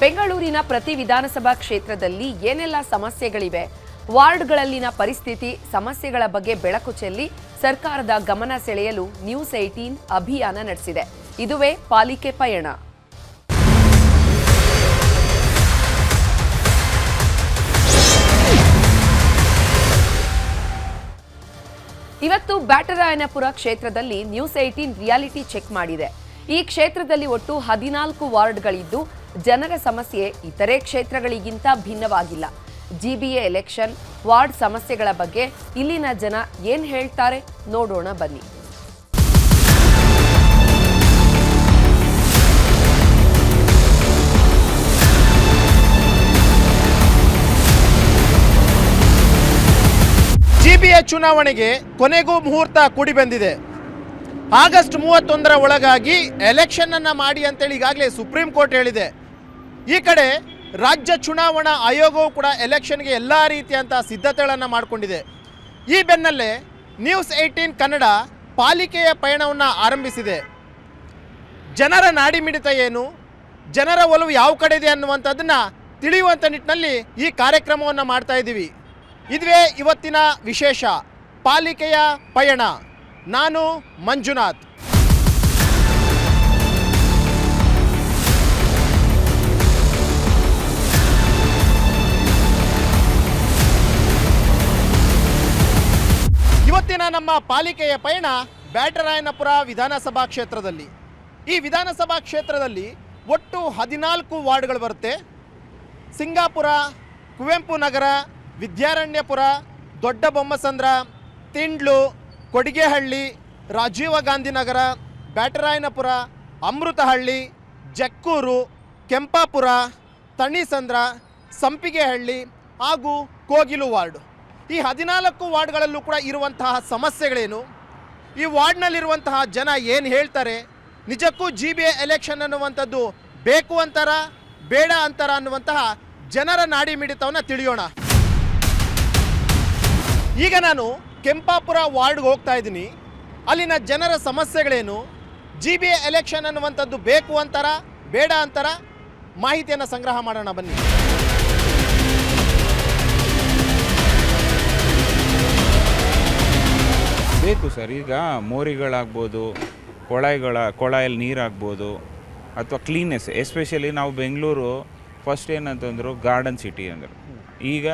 ಬೆಂಗಳೂರಿನ ಪ್ರತಿ ವಿಧಾನಸಭಾ ಕ್ಷೇತ್ರದಲ್ಲಿ ಏನೆಲ್ಲ ಸಮಸ್ಯೆಗಳಿವೆ, ವಾರ್ಡ್ಗಳಲ್ಲಿನ ಪರಿಸ್ಥಿತಿ, ಸಮಸ್ಯೆಗಳ ಬಗ್ಗೆ ಬೆಳಕು ಚೆಲ್ಲಿ ಸರ್ಕಾರದ ಗಮನ ಸೆಳೆಯಲು ನ್ಯೂಸ್ 18 ಅಭಿಯಾನ ನಡೆಸಿದೆ. ಇದುವೇ ಪಾಲಿಕೆ ಪಯಣ. ಇವತ್ತು ಬ್ಯಾಟರಾಯನಪುರ ಕ್ಷೇತ್ರದಲ್ಲಿ ನ್ಯೂಸ್ 18 ರಿಯಾಲಿಟಿ ಚೆಕ್ ಮಾಡಿದೆ. ಈ ಕ್ಷೇತ್ರದಲ್ಲಿ ಒಟ್ಟು 14 ವಾರ್ಡ್ಗಳಿದ್ದು ಜನರ ಸಮಸ್ಯೆ ಇತರೆ ಕ್ಷೇತ್ರಗಳಿಗಿಂತ ಭಿನ್ನವಾಗಿಲ್ಲ. ಜಿಬಿಎ ಎಲೆಕ್ಷನ್, ವಾರ್ಡ್ ಸಮಸ್ಯೆಗಳ ಬಗ್ಗೆ ಇಲ್ಲಿನ ಜನ ಏನ್ ಹೇಳ್ತಾರೆ ನೋಡೋಣ ಬನ್ನಿ. ಜಿಬಿಎ ಚುನಾವಣೆಗೆ ಕೊನೆಗೂ ಮುಹೂರ್ತ ಕೂಡಿ ಬಂದಿದೆ. ಆಗಸ್ಟ್ 31ರ ಒಳಗಾಗಿ ಎಲೆಕ್ಷನ್ ಅನ್ನ ಮಾಡಿ ಅಂತೇಳಿ ಈಗಾಗಲೇ ಸುಪ್ರೀಂ ಕೋರ್ಟ್ ಹೇಳಿದೆ. ಈ ಕಡೆ ರಾಜ್ಯ ಚುನಾವಣಾ ಆಯೋಗವು ಕೂಡ ಎಲೆಕ್ಷನ್ಗೆ ಎಲ್ಲ ರೀತಿಯಂತಹ ಸಿದ್ಧತೆಗಳನ್ನು ಮಾಡಿಕೊಂಡಿದೆ. ಈ ಬೆನ್ನಲ್ಲೇ ನ್ಯೂಸ್ 18 ಕನ್ನಡ ಪಾಲಿಕೆಯ ಪಯಣವನ್ನು ಆರಂಭಿಸಿದೆ. ಜನರ ನಾಡಿಮಿಡಿತ ಏನು, ಜನರ ಒಲವು ಯಾವ ಕಡೆ ಇದೆ ಅನ್ನುವಂಥದ್ದನ್ನು ತಿಳಿಯುವಂಥ ನಿಟ್ಟಿನಲ್ಲಿ ಈ ಕಾರ್ಯಕ್ರಮವನ್ನು ಮಾಡ್ತಾ ಇದ್ದೀವಿ. ಇದುವೇ ಇವತ್ತಿನ ವಿಶೇಷ, ಪಾಲಿಕೆಯ ಪಯಣ. ನಾನು ಮಂಜುನಾಥ್. ಇವತ್ತಿನ ನಮ್ಮ ಪಾಲಿಕೆಯ ಪಯಣ ಬ್ಯಾಟರಾಯನಪುರ ವಿಧಾನಸಭಾ ಕ್ಷೇತ್ರದಲ್ಲಿ. ಈ ವಿಧಾನಸಭಾ ಕ್ಷೇತ್ರದಲ್ಲಿ ಒಟ್ಟು 14 ವಾರ್ಡ್ಗಳು ಬರುತ್ತೆ. ಸಿಂಗಾಪುರ, ಕುವೆಂಪು ನಗರ, ವಿದ್ಯಾರಣ್ಯಪುರ, ದೊಡ್ಡ ಬೊಮ್ಮಸಂದ್ರ, ತಿಂಡ್ಲು, ಕೊಡಿಗೆಹಳ್ಳಿ, ರಾಜೀವ ಗಾಂಧಿ ನಗರ, ಬ್ಯಾಟರಾಯನಪುರ, ಅಮೃತಹಳ್ಳಿ, ಜಕ್ಕೂರು, ಕೆಂಪಾಪುರ, ತಣಿಸಂದ್ರ, ಸಂಪಿಗೆಹಳ್ಳಿ ಹಾಗೂ ಕೋಗಿಲು ವಾರ್ಡ್. ಈ 14 ವಾರ್ಡ್ಗಳಲ್ಲೂ ಕೂಡ ಇರುವಂತಹ ಸಮಸ್ಯೆಗಳೇನು, ಈ ವಾರ್ಡ್ನಲ್ಲಿರುವಂತಹ ಜನ ಏನು ಹೇಳ್ತಾರೆ, ನಿಜಕ್ಕೂ ಜಿಬಿಎ ಎಲೆಕ್ಷನ್ ಅನ್ನುವಂಥದ್ದು ಬೇಕು ಅಂತಾರ ಬೇಡ ಅಂತಾರ ಅನ್ನುವಂತಹ ಜನರ ನಾಡಿ ಮಿಡಿತವನ್ನು ತಿಳಿಯೋಣ. ಈಗ ನಾನು ಕೆಂಪಾಪುರ ವಾರ್ಡ್ಗೆ ಹೋಗ್ತಾ ಇದ್ದೀನಿ. ಅಲ್ಲಿನ ಜನರ ಸಮಸ್ಯೆಗಳೇನು, ಜಿಬಿಎ ಎಲೆಕ್ಷನ್ ಅನ್ನುವಂಥದ್ದು ಬೇಕು ಅಂತಾರ ಬೇಡ ಅಂತಾರ, ಮಾಹಿತಿಯನ್ನು ಸಂಗ್ರಹ ಮಾಡೋಣ ಬನ್ನಿ. ಬೇಕು ಸರ್. ಈಗ ಮೋರಿಗಳಾಗ್ಬೋದು, ಕೊಳಾಯಲ್ಲಿ ನೀರಾಗ್ಬೋದು, ಅಥವಾ ಕ್ಲೀನೆಸ್. ಎಸ್ಪೆಷಲಿ ನಾವು ಬೆಂಗಳೂರು ಫಸ್ಟ್ ಏನಂತಂದರು ಗಾರ್ಡನ್ ಸಿಟಿ ಅಂದರು. ಈಗ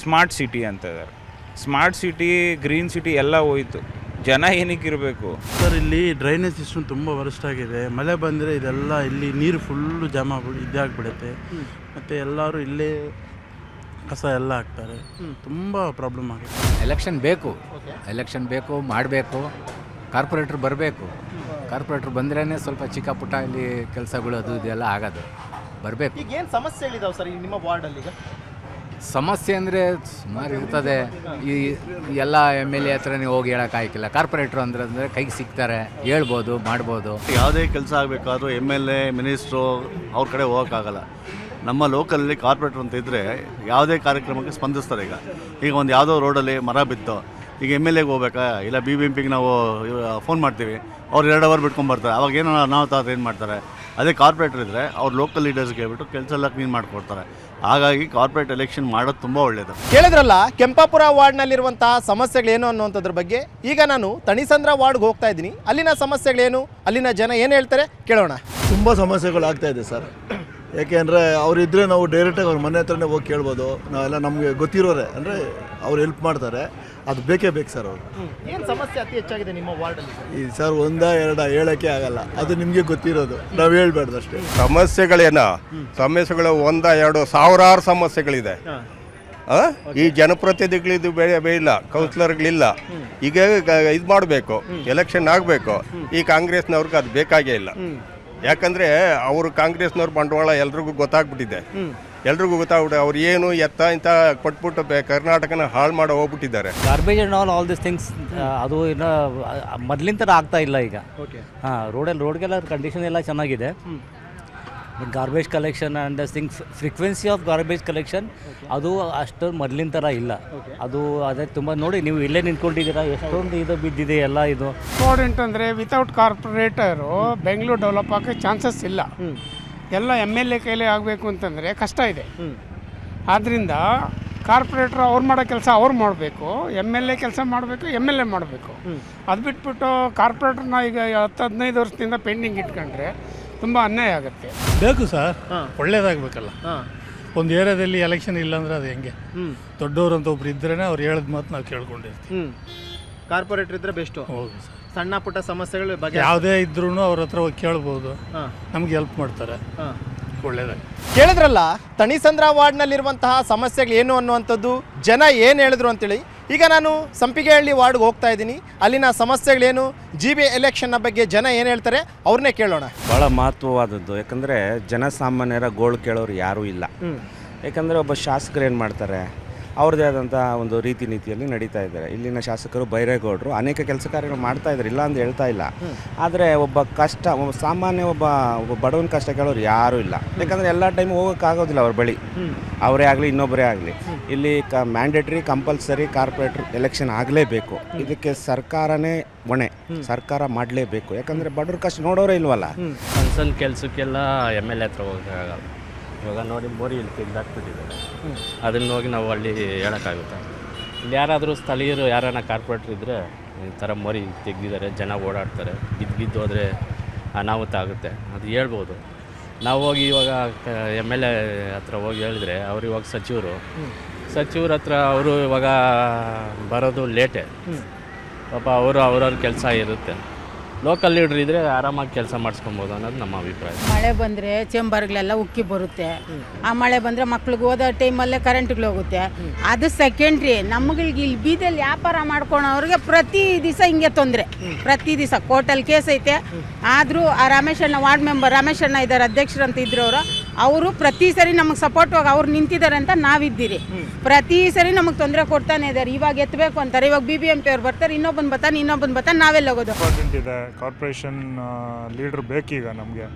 ಸ್ಮಾರ್ಟ್ ಸಿಟಿ ಅಂತ ಇದ್ದಾರೆ. ಸ್ಮಾರ್ಟ್ ಸಿಟಿ, ಗ್ರೀನ್ ಸಿಟಿ ಎಲ್ಲ ಹೋಯ್ತು. ಜನ ಏನಕ್ಕಿರಬೇಕು ಸರ್? ಇಲ್ಲಿ ಡ್ರೈನೇಜ್ ಸಿಸ್ಟಮ್ ತುಂಬ ವರ್ಸ್ಟ್ ಆಗಿದೆ. ಮಳೆ ಬಂದರೆ ಇದೆಲ್ಲ ಇಲ್ಲಿ ನೀರು ಫುಲ್ಲು ಜಾಮ ಇದಾಗ್ಬಿಡುತ್ತೆ. ಮತ್ತು ಎಲ್ಲರೂ ಇಲ್ಲೇ ಕಸ ಎಲ್ಲ ಹಾಕ್ತಾರೆ. ತುಂಬ ಪ್ರಾಬ್ಲಮ್ ಆಗುತ್ತೆ. ಎಲೆಕ್ಷನ್ ಬೇಕು, ಮಾಡಬೇಕು. ಕಾರ್ಪೊರೇಟ್ರ್ ಬರಬೇಕು. ಕಾರ್ಪೊರೇಟ್ರ್ ಬಂದ್ರೇ ಸ್ವಲ್ಪ ಚಿಕ್ಕ ಪುಟ್ಟ ಇಲ್ಲಿ ಕೆಲಸಗಳು ಅದು ಇದೆಲ್ಲ ಆಗೋದು. ಬರಬೇಕು. ಈಗ ಏನು ಸಮಸ್ಯೆಗಳಿದಾವೆ ಸರ್ ನಿಮ್ಮ ವಾರ್ಡಲ್ಲಿ? ಈಗ ಸಮಸ್ಯೆ ಅಂದರೆ ಸುಮಾರು ಇರ್ತದೆ. ಈ ಎಲ್ಲ MLA ಹತ್ರನೇ ಹೋಗಿ ಹೇಳೋಕ್ಕಾಗಿಲ್ಲ. ಕಾರ್ಪೊರೇಟ್ರು ಅಂದರೆ ಕೈಗೆ ಸಿಗ್ತಾರೆ, ಹೇಳ್ಬೋದು, ಮಾಡ್ಬೋದು. ಯಾವುದೇ ಕೆಲಸ ಆಗಬೇಕಾದ್ರೂ MLA, ಮಿನಿಸ್ಟ್ರು ಅವ್ರ ಕಡೆ ಹೋಗೋಕ್ಕಾಗಲ್ಲ. ನಮ್ಮ ಲೋಕಲಲ್ಲಿ ಕಾರ್ಪೊರೇಟ್ರ್ ಅಂತ ಇದ್ದರೆ ಯಾವುದೇ ಕಾರ್ಯಕ್ರಮಕ್ಕೆ ಸ್ಪಂದಿಸ್ತಾರೆ. ಈಗ ಒಂದು ಯಾವುದೋ ರೋಡಲ್ಲಿ ಮರ ಬಿತ್ತು, ಈಗ MLAಗೆ ಹೋಗ್ಬೇಕಾ, ಇಲ್ಲ BBMPಗೆ ನಾವು ಫೋನ್ ಮಾಡ್ತೀವಿ, ಅವ್ರು 2 ಅವರ್ ಬಿಟ್ಕೊಂಡ್ಬರ್ತಾರೆ. ಅವಾಗ ಏನೋ ನಾವು ಏನು ಮಾಡ್ತಾರೆ. ಅದೇ ಕಾರ್ಪೊರೇಟರ್ ಇದ್ದರೆ ಅವ್ರು ಲೋಕಲ್ ಲೀಡರ್ಸ್ಗೆ ಹೇಳ್ಬಿಟ್ಟು ಕೆಲಸ ಎಲ್ಲ ಕ್ಲೀನ್ ಮಾಡಿಕೊಡ್ತಾರೆ. ಹಾಗಾಗಿ ಕಾರ್ಪೊರೇಟ್ ಎಲೆಕ್ಷನ್ ಮಾಡೋದು ತುಂಬ ಒಳ್ಳೆಯದು. ಕೇಳಿದ್ರಲ್ಲ ಕೆಂಪಾಪುರ ವಾರ್ಡ್ನಲ್ಲಿರುವಂತಹ ಸಮಸ್ಯೆಗಳೇನು ಅನ್ನುವಂಥದ್ರ ಬಗ್ಗೆ. ಈಗ ನಾನು ತಣಿಸಂದ್ರ ವಾರ್ಡ್ಗೆ ಹೋಗ್ತಾ ಇದ್ದೀನಿ. ಅಲ್ಲಿನ ಸಮಸ್ಯೆಗಳೇನು, ಅಲ್ಲಿನ ಜನ ಏನು ಹೇಳ್ತಾರೆ ಕೇಳೋಣ. ತುಂಬ ಸಮಸ್ಯೆಗಳು ಆಗ್ತಾ ಇದೆ ಸರ್. ಯಾಕೆಂದರೆ ಅವರಿದ್ದರೆ ನಾವು ಡೈರೆಕ್ಟಾಗಿ ಅವ್ರ ಮನೆ ಹತ್ರನೇ ಹೋಗಿ ಕೇಳ್ಬೋದು. ನಾವೆಲ್ಲ ನಮಗೆ ಗೊತ್ತಿರೋರೆ ಅಂದರೆ ಅವ್ರು ಹೆಲ್ಪ್ ಮಾಡ್ತಾರೆ. ಅದು ಬೇಕೇ ಬೇಕು ಸರ್. ಅವರು ಏನು ಸಮಸ್ಯೆ ಅತಿ ಹೆಚ್ಚಾಗಿದೆ ನಿಮ್ಮ ವಾರ್ಡಲ್ಲಿ? ಈ ಸರ್ 1-2 ಹೇಳೋಕ್ಕೆ ಆಗಲ್ಲ. ಅದು ನಿಮಗೆ ಗೊತ್ತಿರೋದು, ನಾವು ಹೇಳ್ಬಾರ್ದು ಅಷ್ಟೇ. ಸಮಸ್ಯೆಗಳೇನ ಸಮಸ್ಯೆಗಳು 1-2 ಸಾವಿರಾರು ಸಮಸ್ಯೆಗಳಿದೆ. ಈ ಜನಪ್ರತಿನಿಧಿಗಳಿದ್ದು ಬೇಯಿಲ್ಲ, ಕೌನ್ಸಿಲರ್ಗಳಿಲ್ಲ. ಈಗ ಇದು ಮಾಡಬೇಕು, ಎಲೆಕ್ಷನ್ ಆಗಬೇಕು. ಈ ಕಾಂಗ್ರೆಸ್ನವ್ರಿಗೆ ಅದು ಬೇಕಾಗೇ ಇಲ್ಲ. ಯಾಕಂದರೆ ಅವರು ಕಾಂಗ್ರೆಸ್ನವ್ರ ಬಂಡವಾಳ ಎಲ್ರಿಗೂ ಗೊತ್ತಾಗ್ಬಿಟ್ಟಿದೆ. ಅವ್ರು ಏನು ಎತ್ತ ಇಂಥ ಕೊಟ್ಬಿಟ್ಟು ಕರ್ನಾಟಕನ ಹಾಳು ಮಾಡಿ ಹೋಗ್ಬಿಟ್ಟಿದ್ದಾರೆ. Garbage and all this things ಅದು ಇನ್ನು ಮೊದಲಿನ ಥರ ಆಗ್ತಾ ಇಲ್ಲ ಈಗ. ಹಾಂ, ರೋಡ್ಗೆಲ್ಲ ಕಂಡೀಷನ್ ಎಲ್ಲ ಚೆನ್ನಾಗಿದೆ. Garbage collection and things frequency of garbage collection ಅದು ಅಷ್ಟು ಮೊದಲಿನ ಥರ ಇಲ್ಲ. ಅದು ಅದೇ ತುಂಬ ನೋಡಿ, ನೀವು ಇಲ್ಲೇ ನಿಂತ್ಕೊಂಡಿದ್ದೀರಾ, ಎಷ್ಟೊಂದು ಇದು ಬಿದ್ದಿದೆ ಎಲ್ಲ. ಇದು ಇಂಪಾರ್ಟೆಂಟ್ ಅಂದರೆ ವಿತೌಟ್ ಕಾರ್ಪೊರೇಟರು ಬೆಂಗಳೂರು ಡೆವಲಪ್ ಆಗೋಕ್ಕೆ ಚಾನ್ಸಸ್ ಇಲ್ಲ. ಎಲ್ಲ MLA ಕೈಲೇ ಆಗಬೇಕು ಅಂತಂದರೆ ಕಷ್ಟ ಇದೆ. ಆದ್ದರಿಂದ ಕಾರ್ಪೊರೇಟ್ರು ಅವ್ರು ಮಾಡೋ ಕೆಲಸ ಅವ್ರು ಮಾಡಬೇಕು, MLA ಕೆಲಸ ಮಾಡಬೇಕು, MLA ಮಾಡಬೇಕು. ಅದು ಬಿಟ್ಬಿಟ್ಟು ಕಾರ್ಪೊರೇಟ್ರನ್ನ ಈಗ 10-15 ವರ್ಷದಿಂದ ಪೆಂಡಿಂಗ್ ಇಟ್ಕೊಂಡ್ರೆ ತುಂಬ ಅನ್ಯಾಯ ಆಗುತ್ತೆ. ಬೇಕು ಸರ್, ಒಳ್ಳೇದಾಗಬೇಕಲ್ಲ. ಒಂದು ಏರಿಯಾದಲ್ಲಿ ಎಲೆಕ್ಷನ್ ಇಲ್ಲಾಂದ್ರೆ ಅದು ಹೆಂಗೆ? ದೊಡ್ಡವರು ಅಂತ ಒಬ್ರು ಇದ್ರೇ ಅವ್ರು ಹೇಳಿದ ಮಾತು ನಾವು ಕೇಳ್ಕೊಂಡಿರ್ತೀವಿ. ಕಾರ್ಪೊರೇಟರ್ ಇದ್ರೆ ಬೆಸ್ಟು. ಹೌದು ಸರ್, ಸಣ್ಣ ಪುಟ್ಟ ಸಮಸ್ಯೆಗಳ ಬಗ್ಗೆ ಯಾವುದೇ ಇದ್ರೂ ಅವ್ರ ಹತ್ರ ಹೋಗಿ ಕೇಳ್ಬೋದು, ನಮ್ಗೆ ಹೆಲ್ಪ್ ಮಾಡ್ತಾರೆ. ಒಳ್ಳೇದಾಗಿ ಕೇಳಿದ್ರಲ್ಲ, ತಣಿಸಂದ್ರ ವಾರ್ಡ್ನಲ್ಲಿರುವಂತಹ ಸಮಸ್ಯೆಗಳು ಏನು ಅನ್ನುವಂಥದ್ದು, ಜನ ಏನು ಹೇಳಿದ್ರು ಅಂತೇಳಿ. ಈಗ ನಾನು ಸಂಪಿಗೆಹಳ್ಳಿ ವಾರ್ಡ್ಗೆ ಹೋಗ್ತಾ ಇದ್ದೀನಿ. ಅಲ್ಲಿನ ಸಮಸ್ಯೆಗಳೇನು, GB ಎಲೆಕ್ಷನ್ನ ಬಗ್ಗೆ ಜನ ಏನು ಹೇಳ್ತಾರೆ ಅವ್ರನ್ನೇ ಕೇಳೋಣ. ಭಾಳ ಮಹತ್ವವಾದದ್ದು. ಯಾಕಂದರೆ ಜನಸಾಮಾನ್ಯರ ಗೋಳು ಕೇಳೋರು ಯಾರೂ ಇಲ್ಲ. ಯಾಕಂದರೆ ಒಬ್ಬ ಶಾಸಕರು ಏನು ಮಾಡ್ತಾರೆ, ಅವ್ರದ್ದೇ ಆದಂಥ ಒಂದು ರೀತಿ ನೀತಿಯಲ್ಲಿ ನಡೀತಾ ಇದ್ದಾರೆ. ಇಲ್ಲಿನ ಶಾಸಕರು ಬೈರೇಗೌಡರು ಅನೇಕ ಕೆಲಸ ಕಾರ್ಯಗಳು ಮಾಡ್ತಾ ಇದ್ದಾರೆ, ಇಲ್ಲ ಅಂತ ಹೇಳ್ತಾ ಇಲ್ಲ. ಆದರೆ ಒಬ್ಬ ಸಾಮಾನ್ಯ ಒಬ್ಬ ಬಡವನ ಕಷ್ಟ ಕೇಳೋರು ಯಾರೂ ಇಲ್ಲ. ಯಾಕಂದರೆ ಎಲ್ಲ ಟೈಮ್ ಹೋಗೋಕ್ಕಾಗೋದಿಲ್ಲ ಅವ್ರ ಬಳಿ, ಅವರೇ ಆಗಲಿ ಇನ್ನೊಬ್ಬರೇ ಆಗಲಿ. ಇಲ್ಲಿ ಮ್ಯಾಂಡೇಟ್ರಿ ಕಂಪಲ್ಸರಿ ಕಾರ್ಪೊರೇಟರ್ ಎಲೆಕ್ಷನ್ ಆಗಲೇಬೇಕು. ಇದಕ್ಕೆ ಸರ್ಕಾರನೇ ಹೊಣೆ, ಸರ್ಕಾರ ಮಾಡಲೇಬೇಕು. ಯಾಕಂದರೆ ಬಡವ್ರ ಕಷ್ಟ ನೋಡೋರೇ ಇಲ್ವಲ್ಲ. ಸಣ್ಣ ಕೆಲಸಕ್ಕೆಲ್ಲ MLA ಹತ್ರ ಹೋಗೋಕ್ಕಾಗಲ್ಲ. ಇವಾಗ ನೋಡಿ, ಮೋರಿ ಇಲ್ಲಿ ತೆಗೆದಾಕ್ಬಿಟ್ಟಿದ್ದಾರೆ, ಅದನ್ನು ಹೋಗಿ ನಾವು ಅಲ್ಲಿ ಹೇಳೋಕ್ಕಾಗುತ್ತೆ? ಇಲ್ಲಿ ಯಾರಾದರೂ ಸ್ಥಳೀಯರು ಯಾರನ್ನ ಕಾರ್ಪೊರೇಟ್ರ್ ಇದ್ದರೆ ಈ ಥರ ಮೋರಿ ತೆಗೆದಿದ್ದಾರೆ, ಜನ ಓಡಾಡ್ತಾರೆ, ಬಿದ್ದು ಹೋದರೆ ಅನಾಹುತ ಆಗುತ್ತೆ, ಅದು ಹೇಳ್ಬೋದು. ನಾವು ಹೋಗಿ ಇವಾಗ MLA ಹತ್ರ ಹೋಗಿ ಹೇಳಿದ್ರೆ, ಅವ್ರು ಇವಾಗ ಸಚಿವ್ರ ಹತ್ರ ಅವರು ಇವಾಗ ಬರೋದು ಲೇಟೆ. ಪಾಪ ಅವ್ರವ್ರ ಕೆಲಸ ಇರುತ್ತೆ. ಲೋಕಲ್ ಲೀಡ್ರ್ ಇದ್ದರೆ ಆರಾಮಾಗಿ ಕೆಲಸ ಮಾಡಿಸ್ಕೊಬೋದು ಅನ್ನೋದು ನಮ್ಮ ಅಭಿಪ್ರಾಯ. ಮಳೆ ಬಂದರೆ ಚೇಂಬರ್ಗಳೆಲ್ಲ ಉಕ್ಕಿ ಬರುತ್ತೆ. ಆ ಮಳೆ ಬಂದರೆ ಮಕ್ಳಿಗೆ ಓದೋ ಟೈಮಲ್ಲೇ ಕರೆಂಟ್ಗಳು ಹೋಗುತ್ತೆ. ಅದು ಸೆಕೆಂಡ್ರಿ. ನಮ್ಗಳಿಗೆ ಇಲ್ಲಿ ಬೀದಲ್ಲಿ ವ್ಯಾಪಾರ ಮಾಡ್ಕೊಳೋರಿಗೆ ಪ್ರತಿ ದಿವಸ ಹಿಂಗೆ ತೊಂದರೆ. ಪ್ರತಿ ದಿವಸ ಕೋರ್ಟಲ್ಲಿ ಕೇಸ್ ಐತೆ. ಆದರೂ ಆ ರಮೇಶಣ್ಣ, ವಾರ್ಡ್ ಮೆಂಬರ್ ರಮೇಶಣ್ಣ ಇದ್ದಾರೆ, ಅಧ್ಯಕ್ಷರು ಅಂತ ಇದ್ರು ಅವರು ಪ್ರತಿ ಸರಿ ನಮಗೆ ಸಪೋರ್ಟ್ವಾಗಿ ಅವ್ರು ನಿಂತಿದ್ದಾರೆ ಅಂತ ನಾವಿದ್ದೀರಿ. ಪ್ರತಿ ಸರಿ ನಮಗೆ ತೊಂದರೆ ಕೊಡ್ತಾನೆ ಇದ್ದಾರೆ. ಇವಾಗ ಎತ್ತಬೇಕು ಅಂತಾರೆ, ಇವಾಗ BBMP ಅವ್ರು ಬರ್ತಾರೆ, ಇನ್ನೊಬ್ಬನು ಬರ್ತಾನೆ, ನಾವೆಲ್ಲ ಹೋಗೋದು. ಇಂಪಾರ್ಟೆಂಟ್ ಇದೆ, ಕಾರ್ಪೊರೇಷನ್ ಲೀಡ್ರ್ ಬೇಕೀಗ ನಮಗೆ.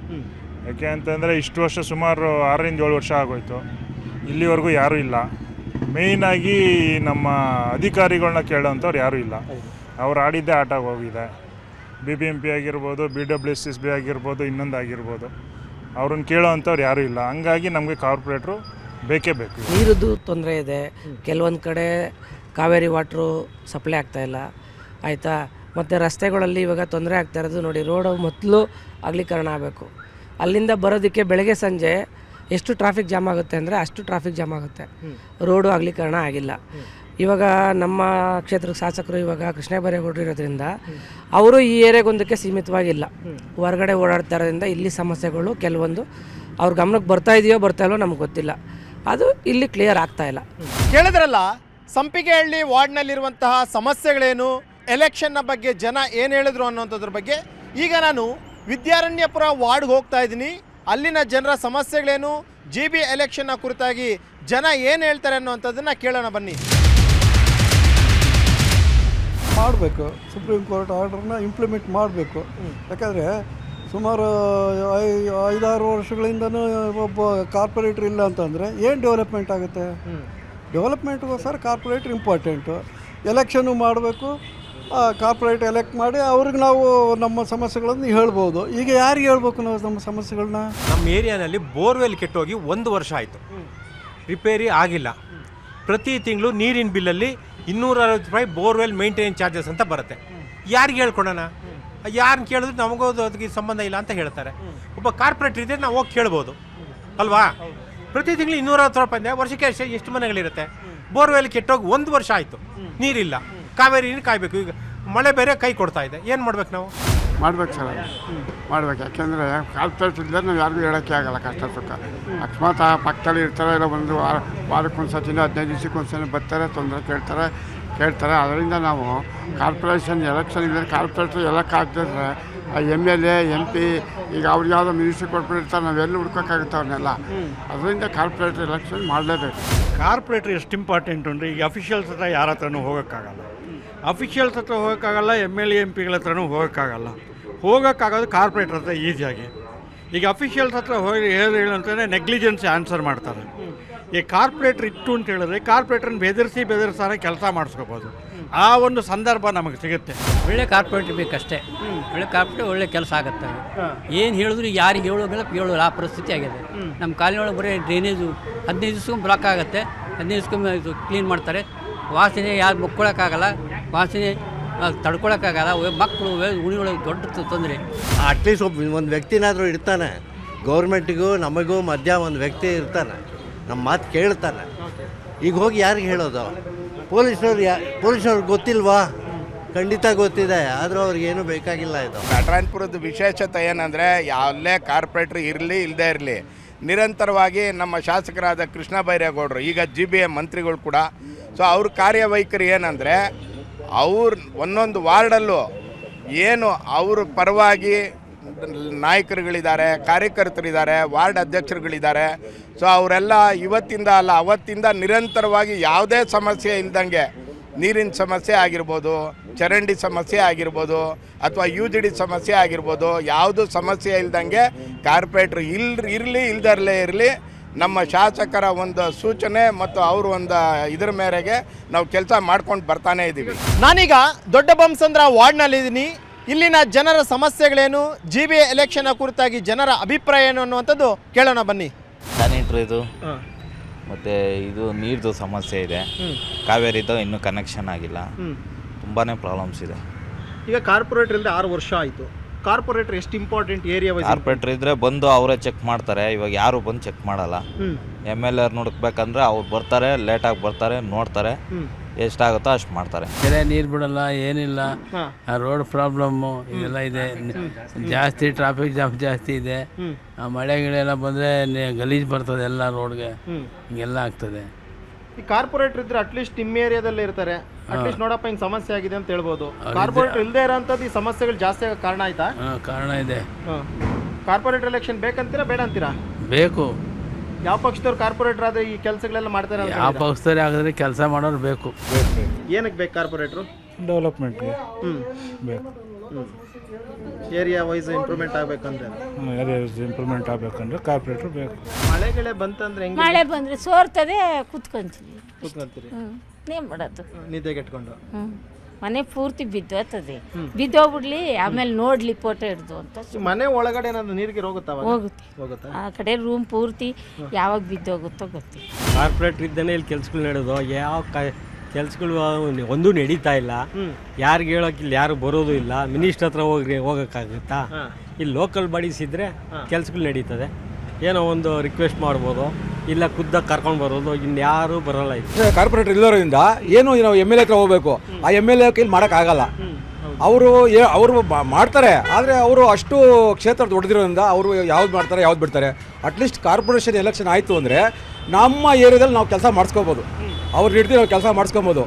ಯಾಕೆ ಅಂತಂದರೆ ಇಷ್ಟು ವರ್ಷ ಸುಮಾರು 6-7 ವರ್ಷ ಆಗೋಯ್ತು, ಇಲ್ಲಿವರೆಗೂ ಯಾರೂ ಇಲ್ಲ. ಮೇಯ್ನಾಗಿ ನಮ್ಮ ಅಧಿಕಾರಿಗಳನ್ನ ಕೇಳೋಂಥವ್ರು ಯಾರೂ ಇಲ್ಲ. ಅವ್ರು ಆಡಿದ್ದೇ ಆಟ ಹೋಗಿದೆ. BBMP ಆಗಿರ್ಬೋದು, BWSSB ಆಗಿರ್ಬೋದು, ಇನ್ನೊಂದು ಆಗಿರ್ಬೋದು, ಅವ್ರನ್ನ ಕೇಳೋ ಅಂಥವ್ರು ಯಾರೂ ಇಲ್ಲ. ಹಂಗಾಗಿ ನಮಗೆ ಕಾರ್ಪೊರೇಟ್ರು ಬೇಕೇ ಬೇಕು. ನೀರದ್ದು ತೊಂದರೆ ಇದೆ. ಕೆಲವೊಂದು ಕಡೆ ಕಾವೇರಿ ವಾಟ್ರು ಸಪ್ಲೈ ಆಗ್ತಾಯಿಲ್ಲ, ಆಯಿತಾ. ಮತ್ತು ರಸ್ತೆಗಳಲ್ಲಿ ಇವಾಗ ತೊಂದರೆ ಆಗ್ತಾ ಇರೋದು ನೋಡಿ, ರೋಡು ಮೊದಲು ಅಗಲೀಕರಣ ಆಗಬೇಕು. ಅಲ್ಲಿಂದ ಬರೋದಕ್ಕೆ ಬೆಳಗ್ಗೆ ಸಂಜೆ ಎಷ್ಟು ಟ್ರಾಫಿಕ್ ಜಾಮ್ ಆಗುತ್ತೆ ಅಂದರೆ ಅಷ್ಟು ಟ್ರಾಫಿಕ್ ಜಾಮ್ ಆಗುತ್ತೆ. ರೋಡು ಅಗಲೀಕರಣ ಆಗಿಲ್ಲ. ಇವಾಗ ನಮ್ಮ ಕ್ಷೇತ್ರಕ್ಕೆ ಶಾಸಕರು ಇವಾಗ ಕೃಷ್ಣ ಬೈರೇಗೌಡರು ಇರೋದ್ರಿಂದ ಅವರು ಈ ಏರಿಯಾಗೊಂದಕ್ಕೆ ಸೀಮಿತವಾಗಿಲ್ಲ, ಹೊರಗಡೆ ಓಡಾಡ್ತಾ ಇರೋದ್ರಿಂದ ಇಲ್ಲಿ ಸಮಸ್ಯೆಗಳು ಕೆಲವೊಂದು ಅವ್ರ ಗಮನಕ್ಕೆ ಬರ್ತಾ ಇದೆಯೋ ಬರ್ತಾ ಇಲ್ಲೋ ನಮ್ಗೆ ಗೊತ್ತಿಲ್ಲ. ಅದು ಇಲ್ಲಿ ಕ್ಲಿಯರ್ ಆಗ್ತಾ ಇಲ್ಲ. ಕೇಳಿದ್ರಲ್ಲ, ಸಂಪಿಗೆಹಳ್ಳಿ ವಾರ್ಡ್ನಲ್ಲಿರುವಂತಹ ಸಮಸ್ಯೆಗಳೇನು, ಎಲೆಕ್ಷನ್ನ ಬಗ್ಗೆ ಜನ ಏನು ಹೇಳಿದ್ರು ಅನ್ನೋಂಥದ್ರ ಬಗ್ಗೆ. ಈಗ ನಾನು ವಿದ್ಯಾರಣ್ಯಪುರ ವಾರ್ಡ್ಗೆ ಹೋಗ್ತಾ ಇದ್ದೀನಿ. ಅಲ್ಲಿನ ಜನರ ಸಮಸ್ಯೆಗಳೇನು, GB ಎಲೆಕ್ಷನ್ನ ಕುರಿತಾಗಿ ಜನ ಏನು ಹೇಳ್ತಾರೆ ಅನ್ನೋವಂಥದ್ದನ್ನು ಕೇಳೋಣ ಬನ್ನಿ. ಮಾಡಬೇಕು, ಸುಪ್ರೀಂ ಕೋರ್ಟ್ ಆರ್ಡ್ರನ್ನ ಇಂಪ್ಲಿಮೆಂಟ್ ಮಾಡಬೇಕು. ಯಾಕಂದರೆ ಸುಮಾರು 5-6 ವರ್ಷಗಳಿಂದನೂ ಒಬ್ಬ ಕಾರ್ಪೊರೇಟ್ರ್ ಇಲ್ಲ ಅಂತಂದರೆ ಏನು ಡೆವಲಪ್ಮೆಂಟ್ ಆಗುತ್ತೆ? ಡೆವಲಪ್ಮೆಂಟ್ಗೋಸ್ಕರ ಕಾರ್ಪೊರೇಟ್ರ್ ಇಂಪಾರ್ಟೆಂಟು. ಎಲೆಕ್ಷನ್ನು ಮಾಡಬೇಕು, ಕಾರ್ಪೊರೇಟ್ ಎಲೆಕ್ಟ್ ಮಾಡಿ ಅವ್ರಿಗೆ ನಾವು ನಮ್ಮ ಸಮಸ್ಯೆಗಳನ್ನು ಹೇಳ್ಬೋದು. ಈಗ ಯಾರಿಗೆ ಹೇಳ್ಬೇಕು ನಾವು ನಮ್ಮ ಸಮಸ್ಯೆಗಳನ್ನ? ನಮ್ಮ ಏರಿಯಾನಲ್ಲಿ ಬೋರ್ವೆಲ್ ಕೆಟ್ಟೋಗಿ 1 ವರ್ಷ ಆಯಿತು, ರಿಪೇರಿ ಆಗಿಲ್ಲ. ಪ್ರತಿ ತಿಂಗಳು ನೀರಿನ ಬಿಲ್ಲಲ್ಲಿ 260 ರೂಪಾಯಿ ಬೋರ್ವೆಲ್ ಮೇಂಟೆನೆನ್ಸ್ ಚಾರ್ಜಸ್ ಅಂತ ಬರುತ್ತೆ. ಯಾರಿಗೆ ಹೇಳ್ಕೊಡೋಣ? ಯಾರನ್ನ ಕೇಳಿದ್ರೆ ನಮಗೂ ಅದಕ್ಕೆ ಸಂಬಂಧ ಇಲ್ಲ ಅಂತ ಹೇಳ್ತಾರೆ. ಒಬ್ಬ ಕಾರ್ಪೊರೇಟ್ರ್ ಇದ್ದರೆ ನಾವು ಹೋಗಿ ಕೇಳ್ಬೋದು ಅಲ್ವಾ? ಪ್ರತಿ ತಿಂಗಳು 260 ರೂಪಾಯಿ ಅಂದರೆ ವರ್ಷಕ್ಕೆ ಎಷ್ಟು ಮನೆಗಳಿರುತ್ತೆ? ಬೋರ್ವೆಲ್ ಕೆಟ್ಟೋಗಿ 1 ವರ್ಷ ಆಯಿತು, ನೀರಿಲ್ಲ. ಕಾವೇರಿ ನೀರು ಕಾಯಬೇಕು. ಈಗ ಮಳೆ ಬೇರೆ ಕೈ ಕೊಡ್ತಾ ಇದೆ, ಏನು ಮಾಡ್ಬೇಕು ನಾವು? ಮಾಡ್ಬೇಕು ಸರ್, ಮಾಡ್ಬೇಕು. ಯಾಕೆಂದರೆ ಕಾರ್ಪೊರೇಟ್ರ್ ಇದ್ದರೆ ನಾವು ಯಾರಿಗೂ ಹೇಳೋಕ್ಕೆ ಆಗಲ್ಲ ಕಷ್ಟ ಸುಖ. ಅಕಸ್ಮಾತ್ ಆ ಪಕ್ಕದಲ್ಲಿ ಇರ್ತಾರೆ, ಇಲ್ಲ ಒಂದು ವಾರಕ್ಕೊಂದು ಸತಿನ 15 ದಿವಸಕ್ಕೊಂದ್ಸಲ ಬರ್ತಾರೆ, ತೊಂದರೆ ಕೇಳ್ತಾರೆ. ಅದರಿಂದ ನಾವು ಕಾರ್ಪೊರೇಷನ್ ಎಲೆಕ್ಷನ್ ಇದ್ದರೆ ಕಾರ್ಪೊರೇಟ್ರ್ ಎಲೆಕ್ಟ್ ಆಗ್ತಿದ್ರೆ MLA MP ಈಗ ಅವ್ರಿಗೆ ಯಾವುದೋ ಮಿನಿಸ್ಟ್ರಿ ಕೊಟ್ಬಿಟ್ಟಿರ್ತಾರೆ, ನಾವೆಲ್ಲ ಹುಡ್ಕೋಕ್ಕಾಗುತ್ತೆ ಅವ್ರನ್ನೆಲ್ಲ. ಅದರಿಂದ ಕಾರ್ಪೊರೇಟ್ರ್ ಎಲೆಕ್ಷನ್ ಮಾಡಲೇಬೇಕು. ಕಾರ್ಪೊರೇಟ್ರ್ ಎಷ್ಟು ಇಂಪಾರ್ಟೆಂಟ್ ಅಂದರೆ, ಈಗ ಅಫಿಷಿಯಲ್ಸ್ ಹತ್ರ ಯಾರ ಹತ್ರನೂ ಹೋಗೋಕ್ಕಾಗಲ್ಲ, ಅಫಿಷಿಯಲ್ಸ್ ಹತ್ರ ಹೋಗೋಕ್ಕಾಗಲ್ಲ, MLA MP ಗಳ ಹತ್ರನೂ ಹೋಗೋಕ್ಕಾಗೋದು ಕಾರ್ಪೊರೇಟ್ರ್ ಹತ್ರ ಈಸಿಯಾಗಿ. ಈಗ ಅಫಿಷಿಯಲ್ಸ್ ಹತ್ರ ಹೋಗಿ ಹೇಳಂತಂದರೆ ನೆಗ್ಲಿಜೆನ್ಸಿ ಆನ್ಸರ್ ಮಾಡ್ತಾರೆ. ಈ ಕಾರ್ಪೊರೇಟ್ರ್ ಇತ್ತು ಅಂತ ಹೇಳಿದ್ರೆ ಕಾರ್ಪೊರೇಟ್ರನ್ನ ಬೆದರಿಸಾರ ಕೆಲಸ ಮಾಡಿಸ್ಕೋಬೋದು. ಆ ಒಂದು ಸಂದರ್ಭ ನಮಗೆ ಸಿಗುತ್ತೆ. ಒಳ್ಳೆ ಕಾರ್ಪೊರೇಟ್ರ್ ಬೇಕಷ್ಟೇ. ಒಳ್ಳೆ ಕಾರ್ಪೊರೇಟ್ ಒಳ್ಳೆ ಕೆಲಸ ಆಗುತ್ತೆ. ಏನು ಹೇಳಿದ್ರು ಯಾರಿಗೆ ಹೇಳೋಲ್ಲ ಆ ಪರಿಸ್ಥಿತಿ ಆಗಿದೆ. ನಮ್ಮ ಕಾಲಿನೊಳಗೆ ಬರೀ ಡ್ರೈನೇಜು 15 ದಿವ್ಸಕ್ಕೊಮ್ಮೆ ಬ್ಲಾಕ್ ಆಗುತ್ತೆ, 15 ದಿವ್ಸಕ್ಕೊಮ್ಮೆ ಇದು ಕ್ಲೀನ್ ಮಾಡ್ತಾರೆ. ವಾಸನೆ ಯಾರು ಮುಕ್ಕೊಳ್ಳೋಕ್ಕಾಗಲ್ಲ, ವಾಸನೆ ತಡ್ಕೊಳಕ್ಕಾಗಲ್ಲ. ಮಕ್ಕಳು ಉಣಿಗಳಿಗೆ ದೊಡ್ಡ ತೊಂದರೆ. ಅಟ್ಲೀಸ್ಟ್ ಒಂದು ವ್ಯಕ್ತಿನಾದರೂ ಇರ್ತಾನೆ, ಗೌರ್ಮೆಂಟಿಗೂ ನಮಗೂ ಮಧ್ಯ ಒಂದು ವ್ಯಕ್ತಿ ಇರ್ತಾನೆ, ನಮ್ಮ ಮಾತು ಕೇಳ್ತಾನೆ. ಈಗ ಹೋಗಿ ಯಾರಿಗೆ ಹೇಳೋದು? ಪೊಲೀಸ್ನವ್ರಿಗೆ ಗೊತ್ತಿಲ್ವಾ? ಖಂಡಿತ ಗೊತ್ತಿದೆ, ಆದರೂ ಅವ್ರಿಗೇನು ಬೇಕಾಗಿಲ್ಲ. ಇದು ಬ್ಯಾಟರಾಯನಪುರದ ವಿಶೇಷತೆ ಏನಂದರೆ, ಯಾವುದೇ ಕಾರ್ಪೊರೇಟ್ರ್ ಇರಲಿ ಇಲ್ಲದೇ ಇರಲಿ, ನಿರಂತರವಾಗಿ ನಮ್ಮ ಶಾಸಕರಾದ ಕೃಷ್ಣ ಬೈರೇಗೌಡರು, ಈಗ GBA ಮಂತ್ರಿಗಳು ಕೂಡ, ಸೊ ಅವ್ರ ಕಾರ್ಯವೈಖರಿ ಏನಂದರೆ, ಅವ್ರ ಒಂದೊಂದು ವಾರ್ಡಲ್ಲೂ ಏನು ಅವ್ರ ಪರವಾಗಿ ನಾಯಕರುಗಳಿದ್ದಾರೆ, ಕಾರ್ಯಕರ್ತರಿದ್ದಾರೆ, ವಾರ್ಡ್ ಅಧ್ಯಕ್ಷರುಗಳಿದ್ದಾರೆ. ಸೊ ಅವರೆಲ್ಲ ಇವತ್ತಿಂದ ಅಲ್ಲ ಅವತ್ತಿಂದ ನಿರಂತರವಾಗಿ ಯಾವುದೇ ಸಮಸ್ಯೆ ಇಲ್ದಂಗೆ, ನೀರಿನ ಸಮಸ್ಯೆ ಆಗಿರ್ಬೋದು, ಚರಂಡಿ ಸಮಸ್ಯೆ ಆಗಿರ್ಬೋದು, ಅಥವಾ UGD ಸಮಸ್ಯೆ ಆಗಿರ್ಬೋದು, ಯಾವುದು ಸಮಸ್ಯೆ ಇಲ್ದಂಗೆ ಕಾರ್ಪೊರೇಟ್ರ್ ಇರಲಿ ಇಲ್ದರಲ್ಲೇ ಇರಲಿ, ನಮ್ಮ ಶಾಸಕರ ಒಂದು ಸೂಚನೆ ಮತ್ತು ಅವರು ಒಂದು ಇದರ ಮೇರೆಗೆ ನಾವು ಕೆಲಸ ಮಾಡ್ಕೊಂಡು ಬರ್ತಾನೆ ಇದ್ದೀವಿ. ನಾನೀಗ ದೊಡ್ಡ ಬೊಮ್ಮಸಂದ್ರ ವಾರ್ಡ್ನಲ್ಲಿದ್ದೀನಿ. ಇಲ್ಲಿನ ಜನರ ಸಮಸ್ಯೆಗಳೇನು, GBA ಎಲೆಕ್ಷನ್ ಕುರಿತಾಗಿ ಜನರ ಅಭಿಪ್ರಾಯ ಏನು ಅನ್ನುವಂಥದ್ದು ಕೇಳೋಣ ಬನ್ನಿ. ಸ್ಯಾನಿಟ್ರಿದು ಮತ್ತು ಇದು ನೀರ್ದು ಸಮಸ್ಯೆ ಇದೆ. ಕಾವೇರಿದು ಇನ್ನೂ ಕನೆಕ್ಷನ್ ಆಗಿಲ್ಲ, ತುಂಬಾ ಪ್ರಾಬ್ಲಮ್ಸ್ ಇದೆ. ಈಗ ಕಾರ್ಪೊರೇಟರ್ ಇಲ್ಲದೆ 6 ವರ್ಷ ಆಯಿತು. ಕಾರ್ಪೊರೇಟರ್ ಎಷ್ಟು ಇಂಪಾರ್ಟೆಂಟ್ ಏರಿಯಾ ವೈಸ್? ಕಾರ್ಪೊರೇಟರ್ ಇದ್ದರೆ ಬಂದು ಅವರೇ ಚೆಕ್ ಮಾಡ್ತಾರೆ. ಇವಾಗ ಯಾರು ಬಂದು ಚೆಕ್ ಮಾಡಲ್ಲ. MLA ನೋಡ್ಬೇಕಂದ್ರೆ ಅವ್ರು ಬರ್ತಾರೆ, ಲೇಟಾಗಿ ಬರ್ತಾರೆ, ನೋಡ್ತಾರೆ, ಎಷ್ಟಾಗುತ್ತೋ ಅಷ್ಟು ಮಾಡ್ತಾರೆ. ಕೆರೆ ನೀರು ಬಿಡಲ್ಲ, ಏನಿಲ್ಲ. ರೋಡ್ ಪ್ರಾಬ್ಲಮ್ಮು ಇದೆಲ್ಲ ಇದೆ. ಜಾಸ್ತಿ ಟ್ರಾಫಿಕ್ ಜಾಮ್ ಜಾಸ್ತಿ ಇದೆ. ಮಳೆಗಳೆಲ್ಲ ಬಂದರೆ ಗಲೀಜು ಬರ್ತದೆ ಎಲ್ಲ ರೋಡ್ಗೆ, ಹಿಂಗೆಲ್ಲ ಆಗ್ತದೆ. ಈ ಕಾರ್ಪೊರೇಟರ್ ಇದ್ರೆ ಅಟ್ಲೀಸ್ಟ್ ನಿಮ್ಮ ಏರಿಯಾದಲ್ಲೇ ಇರ್ತಾರೆ, ಅಟ್ಲೀಸ್ಟ್ ನೋಡಪ್ಪ ಹಿಂಗೆ ಸಮಸ್ಯೆ ಆಗಿದೆ ಅಂತ ಹೇಳ್ಬೋದು. ಕಾರ್ಪೊರೇಟರ್ ಇಲ್ಲದೆ ಇರೋಂಥದ್ದು ಈ ಸಮಸ್ಯೆಗಳು ಜಾಸ್ತಿ ಆಗೋ ಕಾರಣ ಆಯ್ತಾ? ಕಾರಣ ಇದೆ. ಕಾರ್ಪೊರೇಟರ್ ಎಲೆಕ್ಷನ್ ಬೇಕಂತೀರಾ ಬೇಡ ಅಂತೀರಾ? ಬೇಕು. ಯಾವ ಪಕ್ಷದವ್ರು ಕಾರ್ಪೊರೇಟರ್ ಆದರೆ ಈ ಕೆಲಸಗಳೆಲ್ಲ ಮಾಡ್ತಾರೆ? ಯಾವ ಪಕ್ಷದವ್ರು ಆಗಿದ್ರೆ ಕೆಲಸ ಮಾಡೋರು ಬೇಕು. ಏನಕ್ಕೆ ಬೇಕು ಕಾರ್ಪೊರೇಟ್ರು? ಡೆವಲಪ್ಮೆಂಟ್ಗೆ ಬೇಕು. ಏರಿಯಾ ವೈಸ್ ಇಂಪ್ರೂವ್ಮೆಂಟ್ ಆಗಬೇಕಂದ್ರೆ, ಇಂಪ್ರೂವ್ಮೆಂಟ್ ಆಗಬೇಕಂದ್ರೆ ಕಾರ್ಪೊರೇಟ್ರು ಬೇಕು. ಮಳೆಗಳೇ ಬಂತಂದ್ರೆ ಹೆಂಗೆ? ಮಳೆ ಬಂದರೆ ಸೋರ್ತದೆ, ಕೂತ್ಕೊಂತೀವಿ. ಏನು ಮಾಡೋದು? ನಿದ್ದೆಗೆಟ್ಕೊಂಡು ಮನೆ ಪೂರ್ತಿ ಬಿದ್ದೋಗ್ತದೆ. ಬಿದ್ದೋಗ್ಬಿಡ್ಲಿ, ಆಮೇಲೆ ನೋಡ್ಲಿ ಫೋಟೋ ಹಿಡ್ದು ಅಂತ. ಮನೆ ಒಳಗಡೆ ಏನಾದ್ರು ನೀರಿಗೆ ಹೋಗುತ್ತಾ? ಆ ಕಡೆ ರೂಮ್ ಪೂರ್ತಿ ಯಾವಾಗ ಬಿದ್ದೋಗುತ್ತೋ ಗೊತ್ತಿಲ್ಲ. ಕಾರ್ಪೊರೇಟ್ರ್ ಇದ್ದಾನೆ ಇಲ್ಲಿ ಕೆಲ್ಸಗಳು ನಡೆಯೋದು. ಯಾವ ಕೆಲ್ಸಗಳು ಒಂದೂ ನಡೀತಾ ಇಲ್ಲ. ಯಾರಿಗೆ ಹೇಳೋಕ್ಕಿಲ್ಲ, ಯಾರು ಬರೋದು ಇಲ್ಲ. ಮಿನಿಸ್ಟ್ರ್ ಹತ್ರ ಹೋಗೋಕ್ಕಾಗುತ್ತಾ? ಇಲ್ಲಿ ಲೋಕಲ್ ಬಾಡೀಸ್ ಇದ್ದರೆ ಕೆಲ್ಸಗಳು ನಡೀತದೆ. ಏನೋ ಒಂದು ರಿಕ್ವೆಸ್ಟ್ ಮಾಡ್ಬೋದು, ಇಲ್ಲ ಖುದ್ದಾಗಿ ಕರ್ಕೊಂಡು ಬರೋದು, ಇನ್ಯಾರೂ ಬರೋಲ್ಲ. ಇದು ಕಾರ್ಪೊರೇಟರ್ ಇಲ್ಲೋದ್ರಿಂದ ಏನು ನಾವು MLA ಹತ್ರ ಹೋಗಬೇಕು. ಆ MLA ಕೈಲಿ ಮಾಡೋಕ್ಕಾಗಲ್ಲ. ಅವರು ಮಾಡ್ತಾರೆ, ಆದರೆ ಅವರು ಅಷ್ಟು ಕ್ಷೇತ್ರ ದೊಡ್ಡದಿರೋದ್ರಿಂದ ಅವರು ಯಾವ್ದು ಮಾಡ್ತಾರೆ ಯಾವ್ದು ಬಿಡ್ತಾರೆ. ಅಟ್ಲೀಸ್ಟ್ ಕಾರ್ಪೊರೇಷನ್ ಎಲೆಕ್ಷನ್ ಆಯಿತು ಅಂದರೆ ನಮ್ಮ ಏರಿಯಾದಲ್ಲಿ ನಾವು ಕೆಲಸ ಮಾಡಿಸ್ಕೋಬೋದು. ಅವ್ರು ಹಿಡ್ದು ನಾವು ಕೆಲಸ ಮಾಡಿಸ್ಕೊಬೋದು.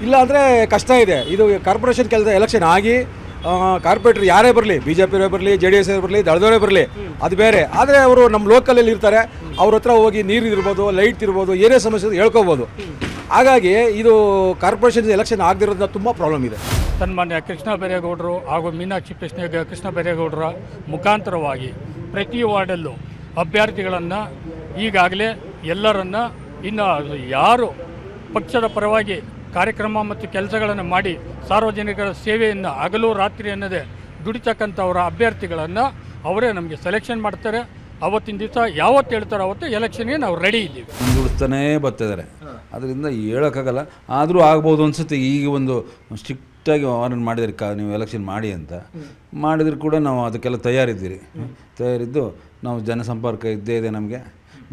ಇಲ್ಲ ಅಂದರೆ ಕಷ್ಟ ಇದೆ. ಇದು ಕಾರ್ಪೊರೇಷನ್ ಕೆಲಸ ಎಲೆಕ್ಷನ್ ಆಗಿ ಕಾರ್ಪೊರೇಟರ್ ಯಾರೇ ಬರಲಿ, BJP ಬರಲಿ, JDS ಬರಲಿ, ದಳದವರೇ ಬರಲಿ, ಅದು ಬೇರೆ. ಆದರೆ ಅವರು ನಮ್ಮ ಲೋಕಲಲ್ಲಿ ಇರ್ತಾರೆ, ಅವ್ರ ಹತ್ರ ಹೋಗಿ ನೀರು ಇರ್ಬೋದು, ಲೈಟ್ ಇರ್ಬೋದು, ಏನೇ ಸಮಸ್ಯೆ ಹೇಳ್ಕೋಬೋದು. ಹಾಗಾಗಿ ಇದು ಕಾರ್ಪೊರೇಷನ್ ಎಲೆಕ್ಷನ್ ಆಗದಿರೋದ್ರಿಂದ ತುಂಬ ಪ್ರಾಬ್ಲಮ್ ಇದೆ. ಸನ್ಮಾನ್ಯ ಕೃಷ್ಣ ಬೈರೇಗೌಡರು ಹಾಗೂ ಮೀನಾಕ್ಷಿ ಕೃಷ್ಣ ಬೈರೇಗೌಡರ ಮುಖಾಂತರವಾಗಿ ಪ್ರತಿ ವಾರ್ಡಲ್ಲೂ ಅಭ್ಯರ್ಥಿಗಳನ್ನು ಈಗಾಗಲೇ ಎಲ್ಲರನ್ನ ಇನ್ನು ಯಾರು ಪಕ್ಷದ ಪರವಾಗಿ ಕಾರ್ಯಕ್ರಮ ಮತ್ತು ಕೆಲಸಗಳನ್ನು ಮಾಡಿ ಸಾರ್ವಜನಿಕರ ಸೇವೆಯನ್ನು ಹಗಲು ರಾತ್ರಿ ಅನ್ನದೇ ದುಡಿತಕ್ಕಂಥವರ ಅಭ್ಯರ್ಥಿಗಳನ್ನು ಅವರೇ ನಮಗೆ ಸೆಲೆಕ್ಷನ್ ಮಾಡ್ತಾರೆ. ಅವತ್ತಿನ ದಿವಸ ಯಾವತ್ತು ಹೇಳ್ತಾರೋ ಅವತ್ತು ಎಲೆಕ್ಷನ್ಗೆ ನಾವು ರೆಡಿ ಇದ್ದೀವಿ. ದುಡಿಸ್ತಾನೇ ಬರ್ತಿದ್ದಾರೆ, ಅದರಿಂದ ಹೇಳೋಕ್ಕಾಗಲ್ಲ. ಆದರೂ ಆಗ್ಬೋದು ಅನಿಸುತ್ತೆ. ಈಗ ಒಂದು ಸ್ಟ್ರಿಕ್ಟಾಗಿ ವಾರನ್ ಮಾಡಿದರೆ ನೀವು ಎಲೆಕ್ಷನ್ ಮಾಡಿ ಅಂತ ಮಾಡಿದ್ರು ಕೂಡ ನಾವು ಅದಕ್ಕೆಲ್ಲ ತಯಾರಿದ್ದು ನಾವು ಜನಸಂಪರ್ಕ ಇದ್ದೇ ಇದೆ ನಮಗೆ.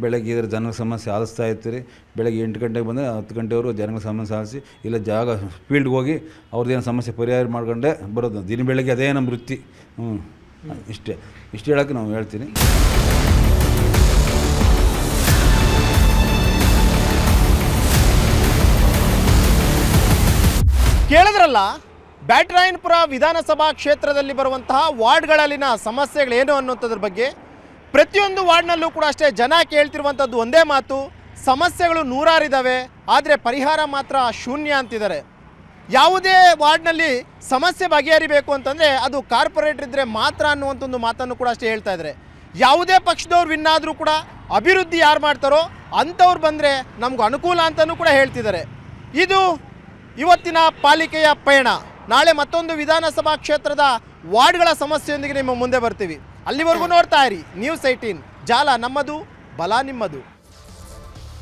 ಬೆಳಗ್ಗೆ ಇದ್ರೆ ಜನರ ಸಮಸ್ಯೆ ಆಲಿಸ್ತಾ ಇರ್ತೀರಿ. ಬೆಳಗ್ಗೆ 8 ಗಂಟೆಗೆ ಬಂದರೆ 10 ಗಂಟೆವರು ಜನಗಳ ಸಮಸ್ಯೆ ಆಲಿಸಿ, ಇಲ್ಲ ಜಾಗ ಫೀಲ್ಡ್ಗೆ ಹೋಗಿ ಅವ್ರದ್ದೇನು ಸಮಸ್ಯೆ ಪರಿಹಾರ ಮಾಡ್ಕೊಂಡೆ ಬರೋದು. ದಿನ ಬೆಳಗ್ಗೆ ಅದೇ ನಮ್ಮ ವೃತ್ತಿ. ಇಷ್ಟು ಹೇಳೋಕ್ಕೆ ನಾವು ಹೇಳ್ತೀನಿ. ಕೇಳಿದ್ರಲ್ಲ, ಬ್ಯಾಟರಾಯನಪುರ ವಿಧಾನಸಭಾ ಕ್ಷೇತ್ರದಲ್ಲಿ ಬರುವಂತಹ ವಾರ್ಡ್ಗಳಲ್ಲಿನ ಸಮಸ್ಯೆಗಳೇನು ಅನ್ನೋಂಥದ್ರ ಬಗ್ಗೆ. ಪ್ರತಿಯೊಂದು ವಾರ್ಡ್ನಲ್ಲೂ ಕೂಡ ಅಷ್ಟೇ ಜನ ಕೇಳ್ತಿರುವಂಥದ್ದು ಒಂದೇ ಮಾತು, ಸಮಸ್ಯೆಗಳು ನೂರಾರಿದ್ದಾವೆ, ಆದರೆ ಪರಿಹಾರ ಮಾತ್ರ ಶೂನ್ಯ ಅಂತಿದ್ದಾರೆ. ಯಾವುದೇ ವಾರ್ಡ್ನಲ್ಲಿ ಸಮಸ್ಯೆ ಬಗೆಹರಿಬೇಕು ಅಂತಂದರೆ ಅದು ಕಾರ್ಪೊರೇಟರ್ ಇದ್ದರೆ ಮಾತ್ರ ಅನ್ನುವಂಥ ಒಂದು ಮಾತನ್ನು ಕೂಡ ಅಷ್ಟೇ ಹೇಳ್ತಾ ಇದ್ದಾರೆ. ಯಾವುದೇ ಪಕ್ಷದವ್ರು ವಿನ್ ಆದರೂ ಕೂಡ ಅಭಿವೃದ್ಧಿ ಯಾರು ಮಾಡ್ತಾರೋ ಅಂಥವ್ರು ಬಂದರೆ ನಮಗೂ ಅನುಕೂಲ ಅಂತಲೂ ಕೂಡ ಹೇಳ್ತಿದ್ದಾರೆ. ಇದು ಇವತ್ತಿನ ಪಾಲಿಕೆಯ ಪಯಣ. ನಾಳೆ ಮತ್ತೊಂದು ವಿಧಾನಸಭಾ ಕ್ಷೇತ್ರದ ವಾರ್ಡ್ಗಳ ಸಮಸ್ಯೆಯೊಂದಿಗೆ ನಿಮ್ಮ ಮುಂದೆ ಬರ್ತೀವಿ. ಅಲ್ಲಿವರೆಗೂ ನೋಡ್ತಾ ಇರಿ News 18, ಜಾಲ ನಮ್ಮದು, ಬಲ ನಿಮ್ಮದು.